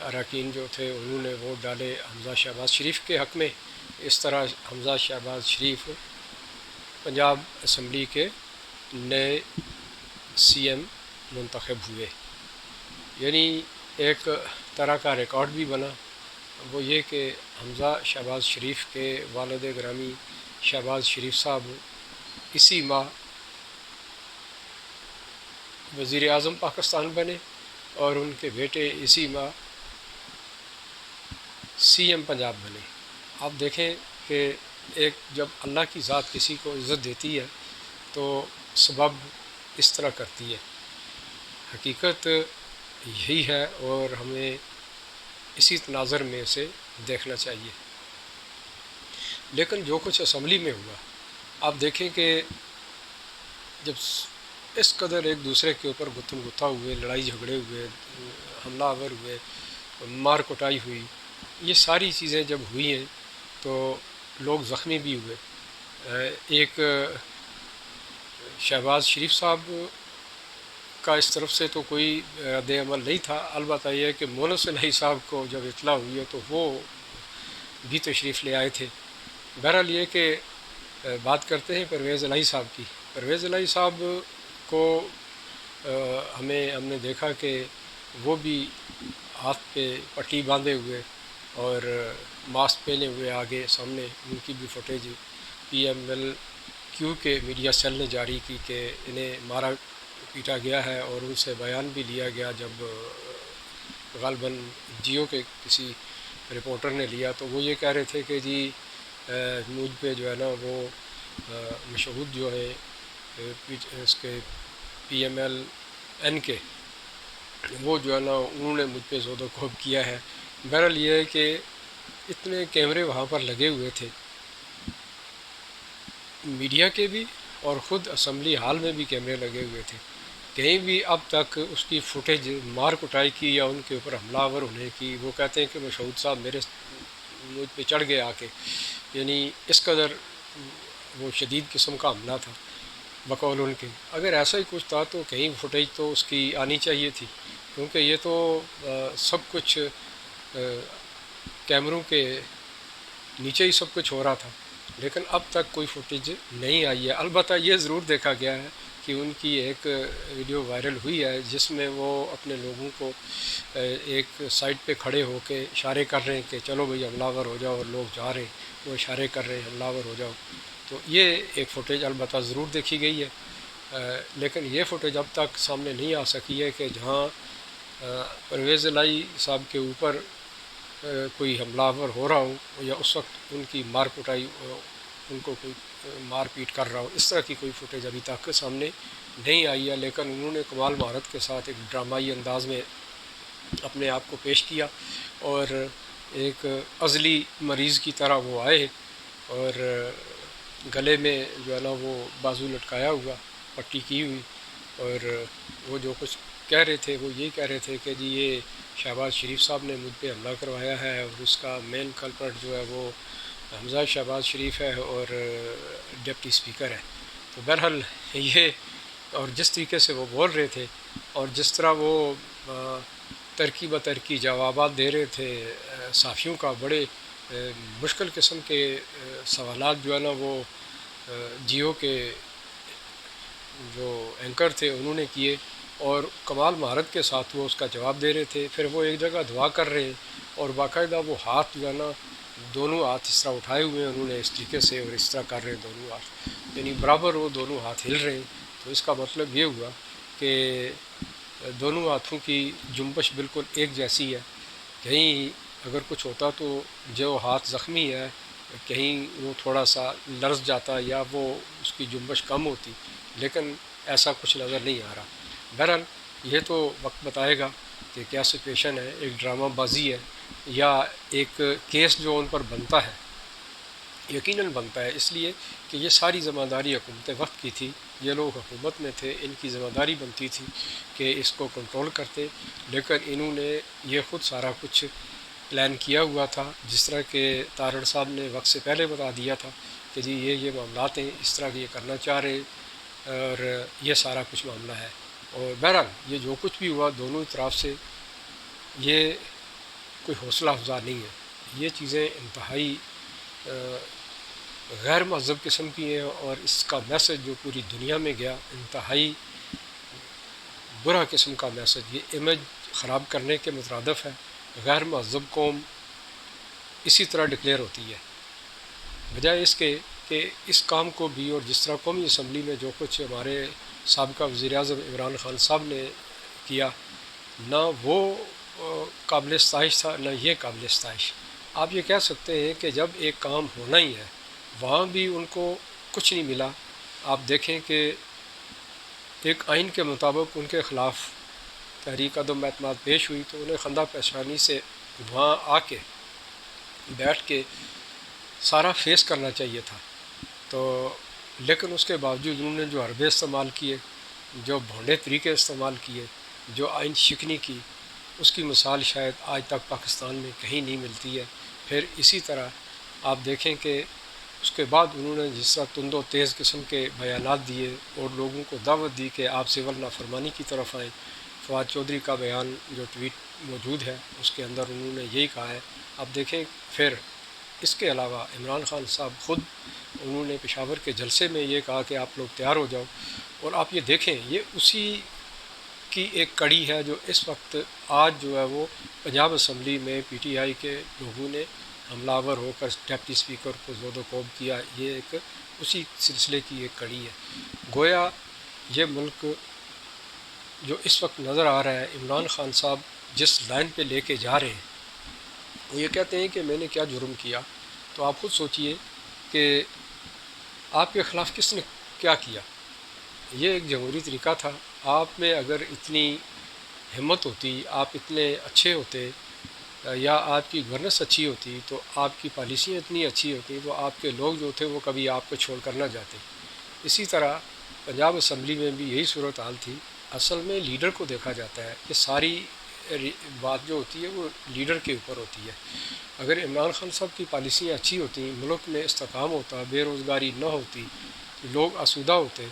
اراکین جو تھے انہوں نے ووٹ ڈالے حمزہ شہباز شریف کے حق میں. اس طرح حمزہ شہباز شریف پنجاب اسمبلی کے نئے سی ایم منتخب ہوئے. یعنی ایک طرح کا ریکارڈ بھی بنا، وہ یہ کہ حمزہ شہباز شریف کے والد گرامی شہباز شریف صاحب اسی ماہ وزیر اعظم پاکستان بنے اور ان کے بیٹے اسی ماہ سی ایم پنجاب بنے. آپ دیکھیں کہ ایک جب اللہ کی ذات کسی کو عزت دیتی ہے تو سبب اس طرح کرتی ہے. حقیقت یہی ہے اور ہمیں اسی تناظر میں اسے دیکھنا چاہیے. لیکن جو کچھ اسمبلی میں ہوا، آپ دیکھیں کہ جب اس قدر ایک دوسرے کے اوپر گتھم گتھا ہوئے، لڑائی جھگڑے ہوئے، حملہ آور ہوئے، مار کٹائی ہوئی، یہ ساری چیزیں جب ہوئی ہیں تو لوگ زخمی بھی ہوئے. ایک شہباز شریف صاحب کا اس طرف سے تو کوئی رد عمل نہیں تھا، البتہ یہ کہ مونس الہی صاحب کو جب اطلاع ہوئی ہے تو وہ بھی تشریف لے آئے تھے. بہرحال یہ کہ بات کرتے ہیں پرویز الہی صاحب کی. پرویز الہی صاحب کو ہم نے دیکھا کہ وہ بھی ہاتھ پہ پٹی باندھے ہوئے اور ماسک پہنے ہوئے آگے سامنے، ان کی بھی فوٹیج PML-Q کے میڈیا سیل نے جاری کی کہ انہیں مارا پیٹا گیا ہے، اور ان سے بیان بھی لیا گیا. جب غالباً جیو کے کسی رپورٹر نے لیا تو وہ یہ کہہ رہے تھے کہ جی مجھ پہ جو ہے نا وہ مشہود جو ہے اس کے PMLN کے، وہ جو ہے نا انہوں نے مجھ پہ زود و کوب کیا ہے. بہرحال یہ ہے کہ اتنے کیمرے وہاں پر لگے ہوئے تھے میڈیا کے بھی، اور خود اسمبلی ہال میں بھی کیمرے لگے ہوئے تھے. کہیں بھی اب تک اس کی فوٹیج مار کٹائی کی یا ان کے اوپر حملہ آور ہونے کی، وہ کہتے ہیں کہ مشہود صاحب مجھ پہ چڑھ گئے آ کے. یعنی اس قدر وہ شدید قسم کا حملہ تھا بقول ان کے. اگر ایسا ہی کچھ تھا تو کہیں فوٹیج تو اس کی آنی چاہیے تھی، کیونکہ یہ تو سب کچھ کیمروں کے نیچے ہی سب کچھ ہو رہا تھا. لیکن اب تک کوئی فوٹیج نہیں آئی ہے. البتہ یہ ضرور دیکھا گیا ہے کہ ان کی ایک ویڈیو وائرل ہوئی ہے جس میں وہ اپنے لوگوں کو ایک سائڈ پہ کھڑے ہو کے اشارے کر رہے ہیں کہ چلو بھئی حملہ آور ہو جاؤ، اور لوگ جا رہے ہیں، وہ اشارے کر رہے ہیں حملہ آور ہو جاؤ. تو یہ ایک فوٹیج البتہ ضرور دیکھی گئی ہے. لیکن یہ فوٹیج اب تک سامنے نہیں آ سکی ہے کہ جہاں پرویز الہی صاحب کے اوپر کوئی حملہ آور ہو رہا ہو یا اس وقت ان کی مار کٹائی، ان کو کوئی مار پیٹ کر رہا ہو. اس طرح کی کوئی فوٹیج ابھی تک سامنے نہیں آئی ہے. لیکن انہوں نے کمال مہارت کے ساتھ ایک ڈرامائی انداز میں اپنے آپ کو پیش کیا، اور ایک عضلی مریض کی طرح وہ آئے اور گلے میں جو ہے نا وہ بازو لٹکایا ہوا، پٹی کی ہوئی، اور وہ جو کچھ کہہ رہے تھے وہ یہی کہہ رہے تھے کہ جی یہ شہباز شریف صاحب نے مجھ پہ حملہ کروایا ہے، اور اس کا مین کلپرٹ جو ہے وہ حمزہ شہباز شریف ہے اور ڈپٹی اسپیکر ہے. تو بہرحال یہ، اور جس طریقے سے وہ بول رہے تھے اور جس طرح وہ ترکی بترکی جوابات دے رہے تھے صحافیوں کا، بڑے مشکل قسم کے سوالات جو ہے نا وہ جیو کے جو اینکر تھے انہوں نے کیے، اور کمال مہارت کے ساتھ وہ اس کا جواب دے رہے تھے. پھر وہ ایک جگہ دعا کر رہے ہیں اور باقاعدہ وہ ہاتھ جو ہے نا دونوں ہاتھ اس طرح اٹھائے ہوئے ہیں انہوں نے اس طریقے سے، اور اس طرح کر رہے ہیں دونوں ہاتھ، یعنی برابر وہ دونوں ہاتھ ہل رہے ہیں. تو اس کا مطلب یہ ہوا کہ دونوں ہاتھوں کی جنبش بالکل ایک جیسی ہے. کہیں اگر کچھ ہوتا تو جو ہاتھ زخمی ہے کہیں وہ تھوڑا سا لرز جاتا یا وہ اس کی جنبش کم ہوتی، لیکن ایسا کچھ نظر نہیں آ رہا. بہرحال یہ تو وقت بتائے گا کہ کیا سچویشن ہے، ایک ڈرامہ بازی ہے یا ایک کیس جو ان پر بنتا ہے. یقیناً بنتا ہے، اس لیے کہ یہ ساری ذمہ داری حکومت وقت کی تھی. یہ لوگ حکومت میں تھے، ان کی ذمہ داری بنتی تھی کہ اس کو کنٹرول کرتے، لیکن انہوں نے یہ خود سارا کچھ پلان کیا ہوا تھا. جس طرح کہ تارڑ صاحب نے وقت سے پہلے بتا دیا تھا کہ جی یہ معاملات ہیں، اس طرح یہ کرنا چاہ رہے، اور یہ سارا کچھ معاملہ ہے. اور بہرحال یہ جو کچھ بھی ہوا دونوں طرف سے یہ کوئی حوصلہ افزا نہیں ہے. یہ چیزیں انتہائی غیر مہذب قسم کی ہیں، اور اس کا میسج جو پوری دنیا میں گیا انتہائی برا قسم کا میسج. یہ امیج خراب کرنے کے مترادف ہے. غیر مہذب قوم اسی طرح ڈکلیئر ہوتی ہے، بجائے اس کے کہ اس کام کو بھی، اور جس طرح قومی اسمبلی میں جو کچھ ہمارے سابقہ وزیر اعظم عمران خان صاحب نے کیا، نہ وہ قابل ستائش تھا، نہ یہ قابل ستائش. آپ یہ کہہ سکتے ہیں کہ جب ایک کام ہونا ہی ہے وہاں بھی ان کو کچھ نہیں ملا. آپ دیکھیں کہ ایک آئین کے مطابق ان کے خلاف تحریک عدم اعتماد پیش ہوئی تو انہیں خندہ پیشانی سے وہاں آ کے بیٹھ کے سارا فیس کرنا چاہیے تھا. تو لیکن اس کے باوجود انہوں نے جو حربے استعمال کیے، جو بھونڈے طریقے استعمال کیے، جو آئین شکنی کی، اس کی مثال شاید آج تک پاکستان میں کہیں نہیں ملتی ہے. پھر اسی طرح آپ دیکھیں کہ اس کے بعد انہوں نے جس طرح تند و تیز قسم کے بیانات دیے اور لوگوں کو دعوت دی کہ آپ سول نافرمانی کی طرف آئیں. فواد چودھری کا بیان جو ٹویٹ موجود ہے اس کے اندر انہوں نے یہی کہا ہے. آپ دیکھیں پھر اس کے علاوہ عمران خان صاحب خود انہوں نے پشاور کے جلسے میں یہ کہا کہ آپ لوگ تیار ہو جاؤ. اور آپ یہ دیکھیں یہ اسی کی ایک کڑی ہے جو اس وقت آج جو ہے وہ پنجاب اسمبلی میں پی ٹی آئی کے لوگوں نے حملہ آور ہو کر ڈپٹی اسپیکر کو زود و کوب کیا. یہ ایک اسی سلسلے کی ایک کڑی ہے. گویا یہ ملک جو اس وقت نظر آ رہا ہے، عمران خان صاحب جس لائن پہ لے کے جا رہے ہیں، وہ یہ کہتے ہیں کہ میں نے کیا جرم کیا. تو آپ خود سوچئے کہ آپ کے خلاف کس نے کیا کیا. یہ ایک جمہوری طریقہ تھا. آپ میں اگر اتنی ہمت ہوتی، آپ اتنے اچھے ہوتے، یا آپ کی گورننس اچھی ہوتی، تو آپ کی پالیسیاں اتنی اچھی ہوتی تو آپ کے لوگ جو تھے وہ کبھی آپ کو چھوڑ کر نہ جاتے. اسی طرح پنجاب اسمبلی میں بھی یہی صورتحال تھی. اصل میں لیڈر کو دیکھا جاتا ہے کہ ساری بات جو ہوتی ہے وہ لیڈر کے اوپر ہوتی ہے. اگر عمران خان صاحب کی پالیسیاں اچھی ہوتی، ملک میں استحکام ہوتا، بے روزگاری نہ ہوتی، لوگ آسودہ ہوتے،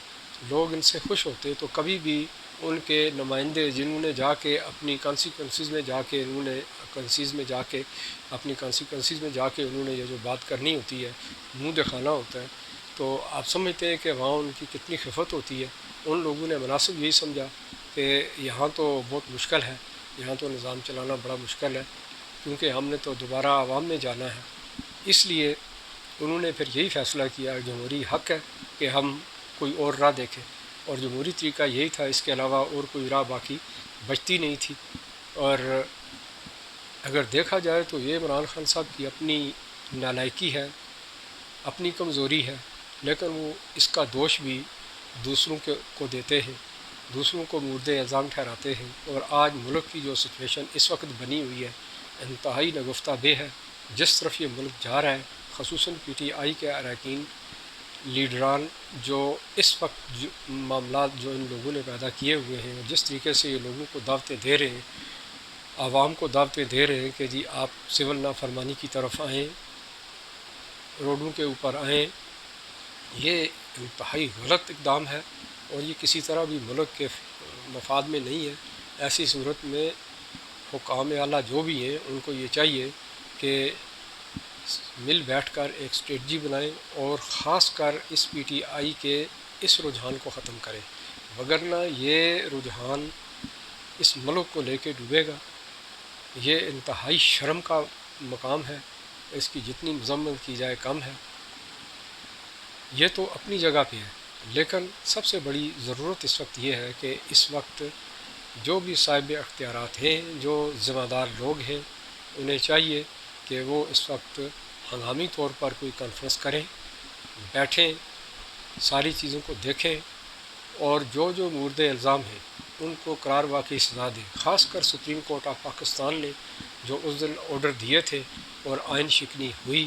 لوگ ان سے خوش ہوتے، تو کبھی بھی ان کے نمائندے جنہوں نے جا کے اپنی کانسیکوینسز میں جا کے انہوں نے یہ جو بات کرنی ہوتی ہے، منہ دکھانا ہوتا ہے، تو آپ سمجھتے ہیں کہ وہاں ان کی کتنی خفت ہوتی ہے. ان لوگوں نے مناسب یہی سمجھا کہ یہاں تو بہت مشکل ہے، یہاں تو نظام چلانا بڑا مشکل ہے، کیونکہ ہم نے تو دوبارہ عوام میں جانا ہے. اس لیے انہوں نے پھر یہی فیصلہ کیا، جمہوری حق ہے کہ ہم کوئی اور راہ دیکھیں، اور جمہوری طریقہ یہی تھا. اس کے علاوہ اور کوئی راہ باقی بچتی نہیں تھی. اور اگر دیکھا جائے تو یہ عمران خان صاحب کی اپنی نالائکی ہے، اپنی کمزوری ہے، لیکن وہ اس کا دوش بھی دوسروں کو دیتے ہیں، دوسروں کو مورد الزام ٹھہراتے ہیں. اور آج ملک کی جو سچویشن اس وقت بنی ہوئی ہے انتہائی نگفتہ بے ہے. جس طرف یہ ملک جا رہا ہے، خصوصاً پی ٹی آئی کے اراکین، لیڈران، جو اس وقت معاملات جو ان لوگوں نے پیدا کیے ہوئے ہیں، جس طریقے سے یہ لوگوں کو دعوتیں دے رہے ہیں، عوام کو دعوتیں دے رہے ہیں کہ جی آپ سول نافرمانی کی طرف آئیں، روڈوں کے اوپر آئیں، یہ انتہائی غلط اقدام ہے اور یہ کسی طرح بھی ملک کے مفاد میں نہیں ہے. ایسی صورت میں حکام اعلیٰ جو بھی ہیں ان کو یہ چاہیے کہ مل بیٹھ کر ایک اسٹریٹجی بنائیں اور خاص کر اس پی ٹی آئی کے اس رجحان کو ختم کریں، وگرنہ یہ رجحان اس ملک کو لے کے ڈوبے گا. یہ انتہائی شرم کا مقام ہے، اس کی جتنی مذمت کی جائے کم ہے. یہ تو اپنی جگہ پہ ہے، لیکن سب سے بڑی ضرورت اس وقت یہ ہے کہ اس وقت جو بھی صاحب اختیارات ہیں، جو ذمہ دار لوگ ہیں، انہیں چاہیے کہ وہ اس وقت ہنگامی طور پر کوئی کانفرنس کریں، بیٹھیں، ساری چیزوں کو دیکھیں، اور جو مورد الزام ہیں ان کو قرار واقعی سزا دیں. خاص کر سپریم کورٹ آف پاکستان نے جو اس دن آرڈر دیے تھے اور آئین شکنی ہوئی،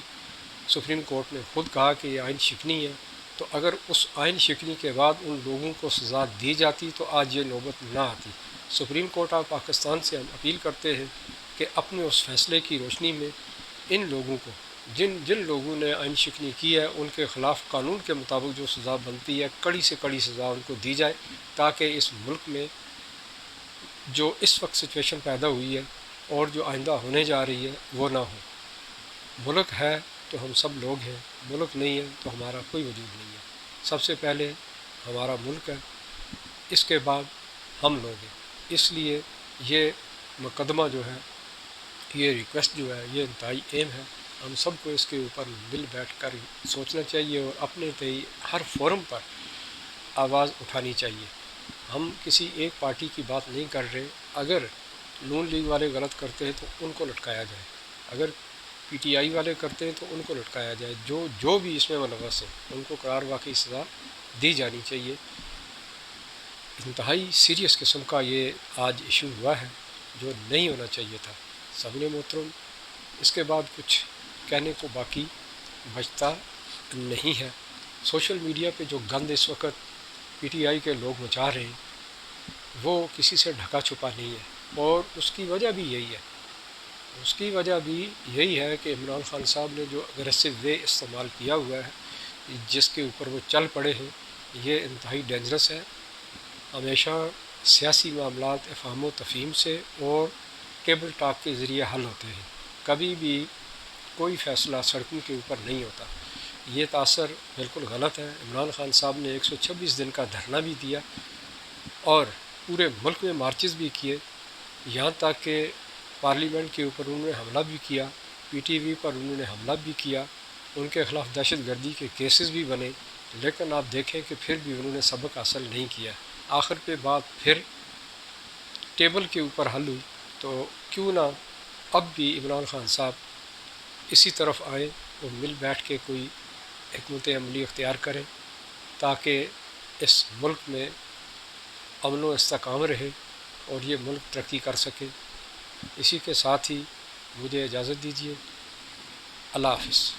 سپریم کورٹ نے خود کہا کہ یہ آئین شکنی ہے. تو اگر اس آئین شکنی کے بعد ان لوگوں کو سزا دی جاتی تو آج یہ نوبت نہ آتی. سپریم کورٹ آف پاکستان سے ہم اپیل کرتے ہیں کہ اپنے اس فیصلے کی روشنی میں ان لوگوں کو، جن لوگوں نے آئین شکنی کی ہے، ان کے خلاف قانون کے مطابق جو سزا بنتی ہے، کڑی سے کڑی سزا ان کو دی جائے، تاکہ اس ملک میں جو اس وقت سچویشن پیدا ہوئی ہے اور جو آئندہ ہونے جا رہی ہے وہ نہ ہو۔ ملک ہے تو ہم سب لوگ ہیں، ملک نہیں ہے تو ہمارا کوئی وجود نہیں ہے۔ سب سے پہلے ہمارا ملک ہے، اس کے بعد ہم لوگ ہیں۔ اس لیے یہ مقدمہ جو ہے، یہ ریکویسٹ جو ہے، یہ انتہائی اہم ہے۔ ہم سب کو اس کے اوپر مل بیٹھ کر سوچنا چاہیے اور اپنے تئیں ہر فورم پر آواز اٹھانی چاہیے۔ ہم کسی ایک پارٹی کی بات نہیں کر رہے۔ اگر نون لیگ والے غلط کرتے ہیں تو ان کو لٹکایا جائے، اگر پی ٹی آئی والے کرتے ہیں تو ان کو لٹکایا جائے، جو بھی اس میں ملوث ہیں ان کو قرار واقعی سزا دی جانی چاہیے۔ انتہائی سیریس قسم کا یہ آج ایشو ہوا ہے جو نہیں ہونا چاہیے تھا۔ سامعین محترم، اس کے بعد کچھ کہنے کو باقی بچتا نہیں ہے۔ سوشل میڈیا پہ جو گند اس وقت پی ٹی آئی کے لوگ مچا رہے ہیں وہ کسی سے ڈھکا چھپا نہیں ہے، اور اس کی وجہ بھی یہی ہے۔ اس کی وجہ بھی یہی ہے کہ عمران خان صاحب نے جو اگریسو وے استعمال کیا ہوا ہے، جس کے اوپر وہ چل پڑے ہیں، یہ انتہائی ڈینجرس ہے۔ ہمیشہ سیاسی معاملات افہام و تفہیم سے اور ٹیبل ٹاک کے ذریعے حل ہوتے ہیں، کبھی بھی کوئی فیصلہ سڑکوں کے اوپر نہیں ہوتا۔ یہ تاثر بالکل غلط ہے۔ عمران خان صاحب نے 126 دن کا دھرنا بھی دیا اور پورے ملک میں مارچز بھی کیے، یہاں تک کہ پارلیمنٹ کے اوپر انہوں نے حملہ بھی کیا، پی ٹی وی پر انہوں نے حملہ بھی کیا، ان کے خلاف دہشت گردی کے کیسز بھی بنے، لیکن آپ دیکھیں کہ پھر بھی انہوں نے سبق حاصل نہیں کیا۔ آخر پہ بات پھر ٹیبل کے اوپر حل ہوئی، تو کیوں نہ اب بھی عمران خان صاحب اسی طرف آئیں اور مل بیٹھ کے کوئی حکمت عملی اختیار کریں تاکہ اس ملک میں امن و استحکام رہے اور یہ ملک ترقی کر سکے۔ اسی کے ساتھ ہی مجھے اجازت دیجیے۔ اللہ حافظ۔